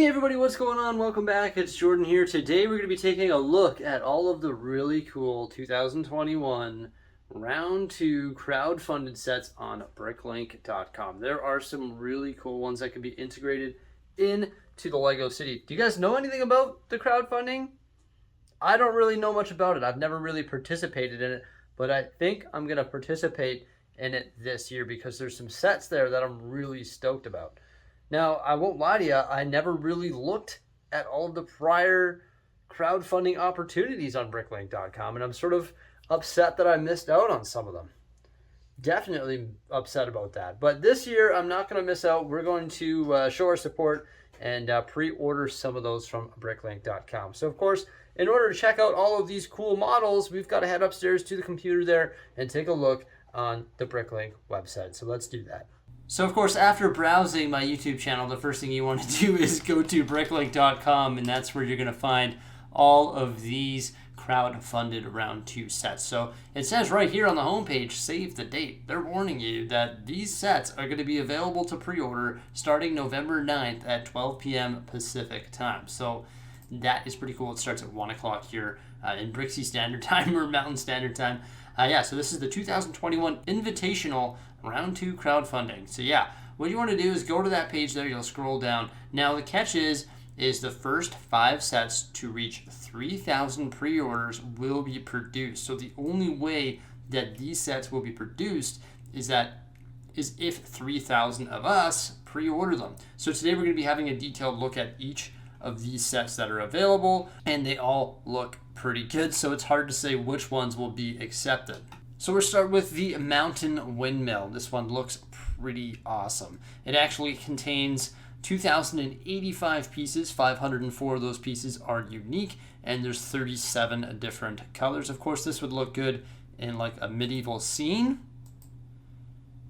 Hey everybody, what's going on? Welcome back. It's Jordan here. Today we're going to be taking a look at all of the really cool 2021 round 2 crowdfunded sets on BrickLink.com. There are some really cool ones that can be integrated into the Lego City. Do you guys know anything about the crowdfunding? I don't really know much about it. I've never really participated in it, but I think I'm going to participate in it this year because there's some sets there that I'm really stoked about. Now, I won't lie to you, I never really looked at all of the prior crowdfunding opportunities on BrickLink.com, and I'm sort of upset that I missed out on some of them. Definitely upset about that. But this year, I'm not going to miss out. We're going to show our support and pre-order some of those from BrickLink.com. So, of course, in order to check out all of these cool models, we've got to head upstairs to the computer there and take a look on the BrickLink website. So let's do that. So, of course, after browsing my YouTube channel, the first thing you want to do is go to BrickLink.com, and that's where you're going to find all of these crowd-funded round 2 sets. So it says right here on the homepage, save the date. They're warning you that these sets are going to be available to pre-order starting November 9th at 12 p.m. Pacific time. So that is pretty cool. It starts at 1 o'clock here in Bricksie Standard Time or Mountain Standard Time. So this is the 2021 Invitational Round 2 crowdfunding. So yeah, what you want to do is go to that page there. You'll scroll down. Now the catch is the first 5 sets to reach 3,000 pre-orders will be produced. So the only way that these sets will be produced is if 3,000 of us pre-order them. So today we're going to be having a detailed look at each of these sets that are available, and they all look pretty good, so it's hard to say which ones will be accepted. So we'll start with the Mountain Windmill. This one looks pretty awesome. It actually contains 2,085 pieces. 504 of those pieces are unique, and there's 37 different colors. Of course, this would look good in like a medieval scene.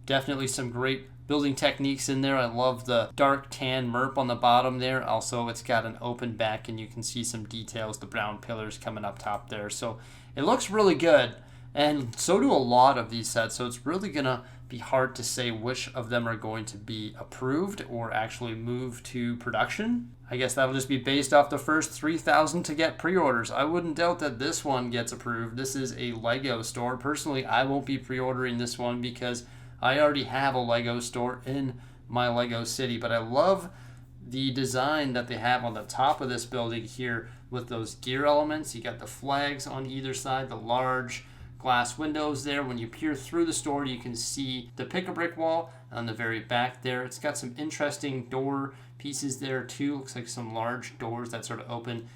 Definitely some great building techniques in there. I love the dark tan merp on the bottom there. Also, it's got an open back, and you can see some details, the brown pillars coming up top there. So it looks really good, and so do a lot of these sets. So it's really going to be hard to say which of them are going to be approved or actually move to production. I guess that'll just be based off the first 3,000 to get pre-orders. I wouldn't doubt that this one gets approved. This is a Lego store. Personally, I won't be pre-ordering this one because I already have a Lego store in my Lego City, but I love the design that they have on the top of this building here with those gear elements. You got the flags on either side, the large glass windows there. When you peer through the store, you can see the pick-a-brick wall on the very back there. It's got some interesting door pieces there too. Looks like some large doors that sort of open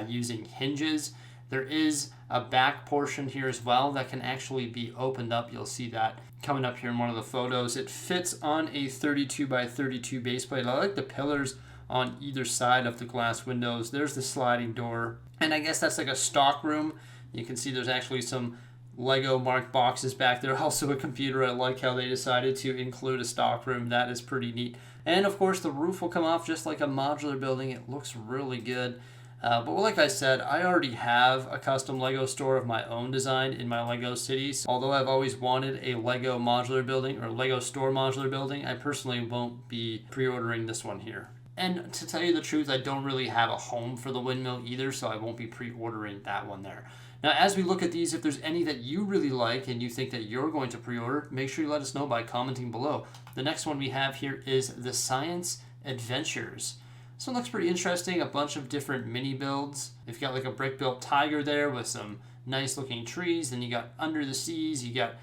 using hinges. There is a back portion here as well that can actually be opened up. You'll see that coming up here in one of the photos. It fits on a 32 by 32 base plate. I like the pillars on either side of the glass windows. There's the sliding door. And I guess that's like a stock room. You can see there's actually some Lego marked boxes back there. Also a computer. I like how they decided to include a stock room. That is pretty neat. And of course the roof will come off just like a modular building. It looks really good. But like I said, I already have a custom Lego store of my own design in my Lego City. So although I've always wanted a Lego modular building or Lego store modular building, I personally won't be pre-ordering this one here. And to tell you the truth, I don't really have a home for the windmill either, so I won't be pre-ordering that one there. Now, as we look at these, if there's any that you really like and you think that you're going to pre-order, make sure you let us know by commenting below. The next one we have here is the Science Adventures. This one looks pretty interesting, a bunch of different mini builds. You've got like a brick-built tiger there with some nice looking trees. Then you got Under the Seas, you got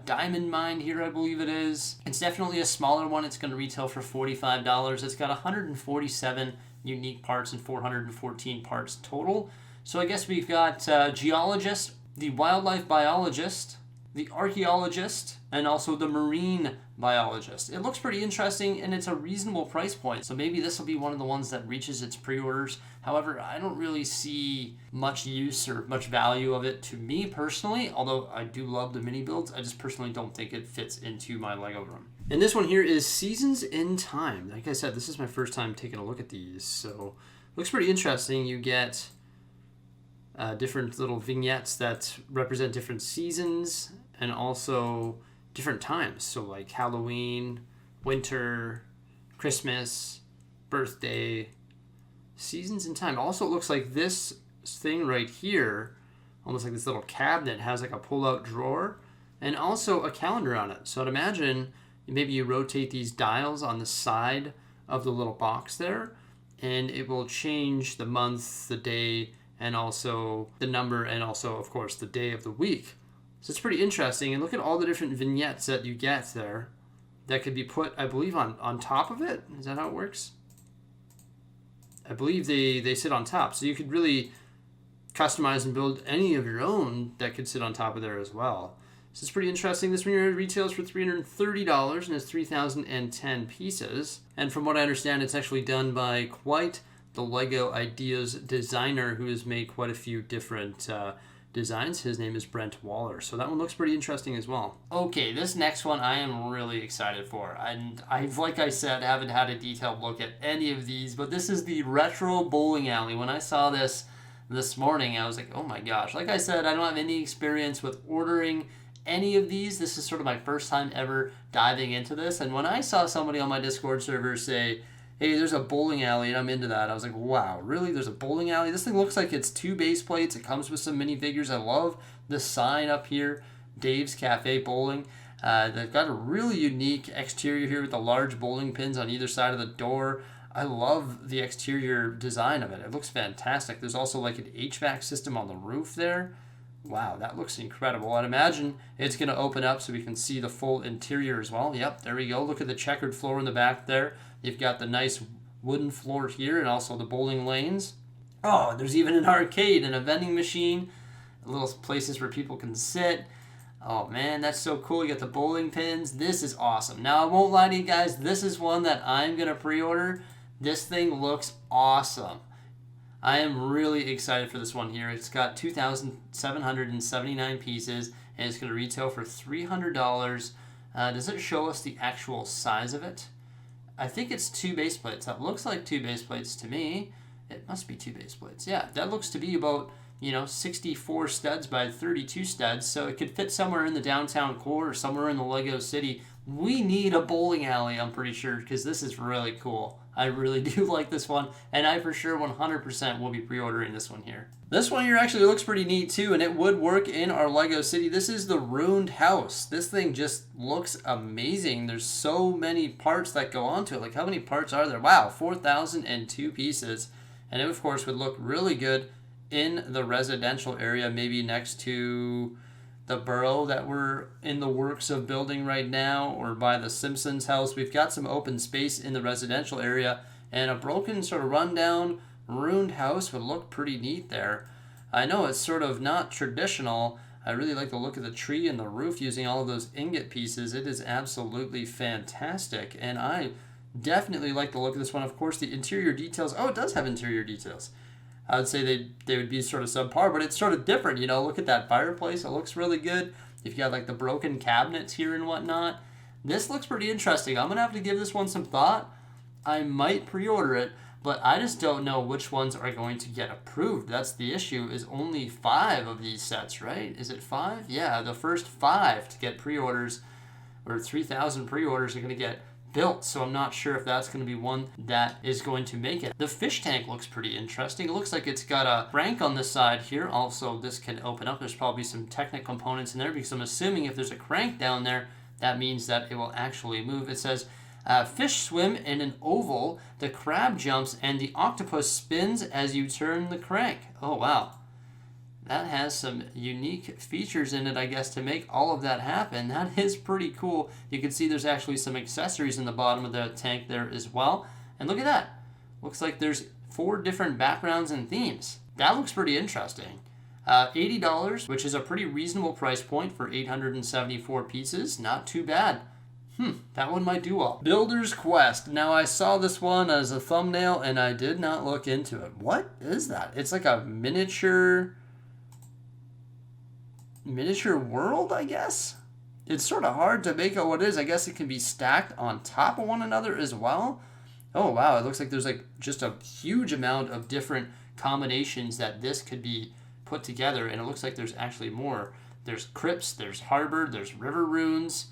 Diamond Mine here, I believe it is. It's definitely a smaller one. It's going to retail for $45. It's got 147 unique parts and 414 parts total. So I guess we've got geologist, the wildlife biologist, the archaeologist, and also the marine biologist. It looks pretty interesting, and it's a reasonable price point. So maybe this will be one of the ones that reaches its pre-orders. However, I don't really see much use or much value of it to me personally, although I do love the mini builds. I just personally don't think it fits into my Lego room. And this one here is Seasons in Time. Like I said, this is my first time taking a look at these, so looks pretty interesting. You get different little vignettes that represent different seasons and also different times. So like Halloween, winter, Christmas, birthday, Seasons in Time. Also, it looks like this thing right here, almost like this little cabinet, has like a pull-out drawer and also a calendar on it. So I'd imagine maybe you rotate these dials on the side of the little box there, and it will change the month, the day, and also the number, and also, of course, the day of the week. So it's pretty interesting. And look at all the different vignettes that you get there that could be put, I believe, on top of it. Is that how it works? I believe they sit on top. So you could really customize and build any of your own that could sit on top of there as well. So it's pretty interesting. This one here retails for $330 and has 3,010 pieces. And from what I understand, it's actually done by quite the LEGO Ideas designer who has made quite a few different designs. His name is Brent Waller. So that one looks pretty interesting as well. Okay, this next one I am really excited for. And like I said, haven't had a detailed look at any of these, but this is the retro bowling alley. When I saw this morning, I was like, oh my gosh. Like I said, I don't have any experience with ordering any of these. This is sort of my first time ever diving into this. And when I saw somebody on my Discord server say, hey, there's a bowling alley, and I'm into that, I was like, wow, really? There's a bowling alley? This thing looks like it's 2 base plates. It comes with some minifigures. I love the sign up here, Dave's Cafe Bowling. They've got a really unique exterior here with the large bowling pins on either side of the door. I love the exterior design of it. It looks fantastic. There's also like an HVAC system on the roof there. Wow, that looks incredible. I'd imagine it's going to open up so we can see the full interior as well. Yep, there we go. Look at the checkered floor in the back there. You've got the nice wooden floor here and also the bowling lanes. Oh, there's even an arcade and a vending machine. Little places where people can sit. Oh man, that's so cool. You got the bowling pins. This is awesome. Now, I won't lie to you guys. This is one that I'm going to pre-order. This thing looks awesome. I am really excited for this one here. It's got 2,779 pieces, and it's going to retail for $300. Does it show us the actual size of it? I think it's 2 base plates. That looks like 2 base plates to me. It must be 2 base plates. Yeah, that looks to be about, 64 studs by 32 studs, so it could fit somewhere in the downtown core or somewhere in the Lego City. We need a bowling alley, I'm pretty sure, because this is really cool. I really do like this one, and I for sure 100% will be pre-ordering this one here. This one here actually looks pretty neat too, and it would work in our Lego City. This is the ruined house. This thing just looks amazing. There's so many parts that go onto it. Like, how many parts are there? Wow, 4,002 pieces. And it, of course, would look really good in the residential area, maybe next to the borough that we're in the works of building right now, or by the Simpsons house. We've got some open space in the residential area, and a broken, sort of rundown, ruined house would look pretty neat there. I know it's sort of not traditional. I really like the look of the tree and the roof using all of those ingot pieces. It is absolutely fantastic, and I definitely like the look of this one. Of course, the interior details. Oh, it does have interior details. I would say they would be sort of subpar, but it's sort of different, Look at that fireplace. It looks really good. If you got like the broken cabinets here and whatnot. This looks pretty interesting. I'm going to have to give this one some thought. I might pre-order it, but I just don't know which ones are going to get approved. That's the issue, is only 5 of these sets, right? Is it 5? Yeah, the first 5 to get pre-orders, or 3,000 pre-orders, are going to get built, so I'm not sure if that's going to be one that is going to make it. The fish tank looks pretty interesting. It looks like it's got a crank on the side here. Also, this can open up. There's probably some Technic components in there, because I'm assuming if there's a crank down there, that means that it will actually move. It says, fish swim in an oval, the crab jumps, and the octopus spins as you turn the crank. Oh, wow. That has some unique features in it, I guess, to make all of that happen. That is pretty cool. You can see there's actually some accessories in the bottom of the tank there as well. And look at that. Looks like there's 4 different backgrounds and themes. That looks pretty interesting. $80, which is a pretty reasonable price point for 874 pieces. Not too bad. That one might do well. Builder's Quest. Now, I saw this one as a thumbnail, and I did not look into it. What is that? It's like a miniature world, I guess? It's sort of hard to make out what it is. I guess it can be stacked on top of one another as well. Oh, wow. It looks like there's like just a huge amount of different combinations that this could be put together, and it looks like there's actually more. There's crypts, there's harbor, there's river runes.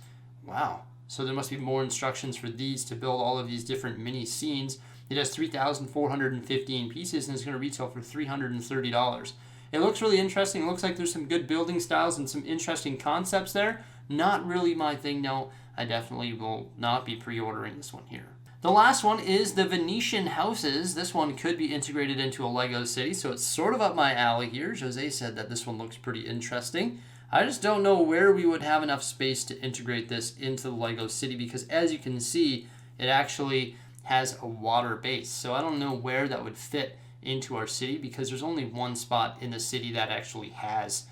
Wow. So there must be more instructions for these to build all of these different mini scenes. It has 3,415 pieces and is going to retail for $330. It looks really interesting. It looks like there's some good building styles and some interesting concepts there. Not really my thing, no. I definitely will not be pre-ordering this one here. The last one is the Venetian Houses. This one could be integrated into a Lego city, so it's sort of up my alley here. Jose said that this one looks pretty interesting. I just don't know where we would have enough space to integrate this into the Lego city because as you can see, it actually has a water base. So I don't know where that would fit into our city because there's only one spot in the city that actually has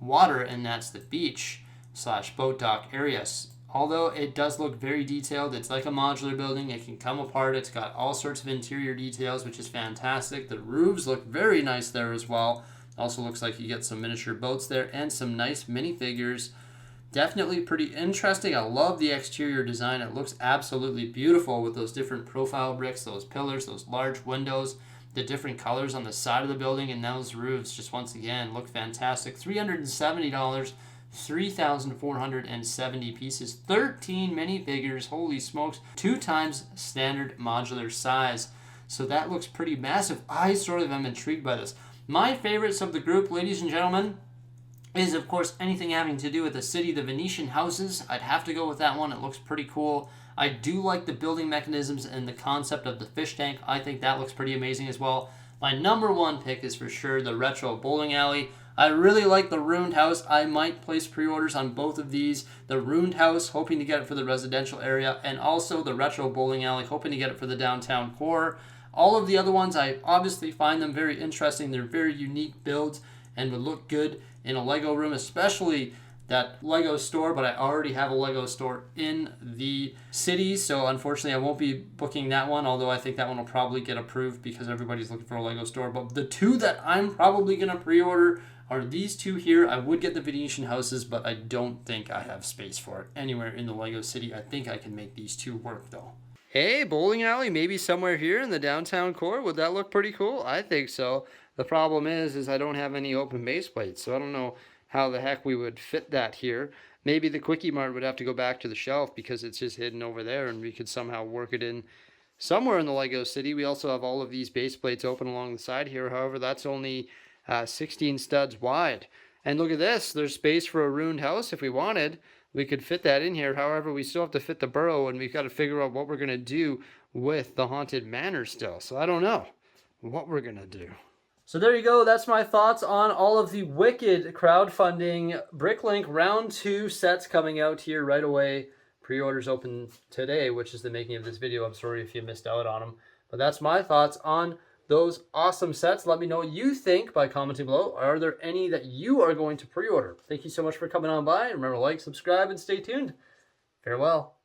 water, and that's the beach / boat dock areas. Although it does look very detailed, it's like a modular building. It can come apart. It's got all sorts of interior details, which is fantastic. The roofs look very nice there as well. Also looks like you get some miniature boats there and some nice minifigures. Definitely pretty interesting. I love the exterior design. It looks absolutely beautiful with those different profile bricks, those pillars, those large windows, the different colors on the side of the building, and those roofs just once again look fantastic. $370, 3,470 pieces, 13 minifigures, holy smokes, 2 times standard modular size. So that looks pretty massive. I sort of am intrigued by this. My favorites of the group, ladies and gentlemen, is of course anything having to do with the city, the Venetian Houses. I'd have to go with that one. It looks pretty cool. I do like the building mechanisms and the concept of the fish tank. I think that looks pretty amazing as well. My number one pick is for sure the retro bowling alley. I really like the ruined house. I might place pre-orders on both of these. The ruined house, hoping to get it for the residential area, and also the retro bowling alley, hoping to get it for the downtown core. All of the other ones, I obviously find them very interesting. They're very unique builds and would look good in a Lego room, especially that Lego store, but I already have a Lego store in the city, so unfortunately I won't be booking that one, although I think that one will probably get approved because everybody's looking for a Lego store. But the two that I'm probably going to pre-order are these two here. I would get the Venetian Houses, but I don't think I have space for it anywhere in the Lego city. I think I can make these two work though. Hey, bowling alley, maybe somewhere here in the downtown core. Would that look pretty cool? I think so. The problem is I don't have any open base plates, so I don't know how the heck we would fit that here. Maybe the Quickie Mart would have to go back to the shelf because it's just hidden over there, and we could somehow work it in somewhere in the Lego city. We also have all of these base plates open along the side here. However, that's only 16 studs wide. And look at this. There's space for a ruined house. If we wanted, we could fit that in here. However, we still have to fit the burrow, and we've got to figure out what we're going to do with the Haunted Manor still. So I don't know what we're going to do. So there you go. That's my thoughts on all of the wicked crowdfunding BrickLink round 2 sets coming out here right away. Pre-orders open today, which is the making of this video. I'm sorry if you missed out on them. But that's my thoughts on those awesome sets. Let me know what you think by commenting below. Are there any that you are going to pre-order? Thank you so much for coming on by. Remember to like, subscribe, and stay tuned. Farewell.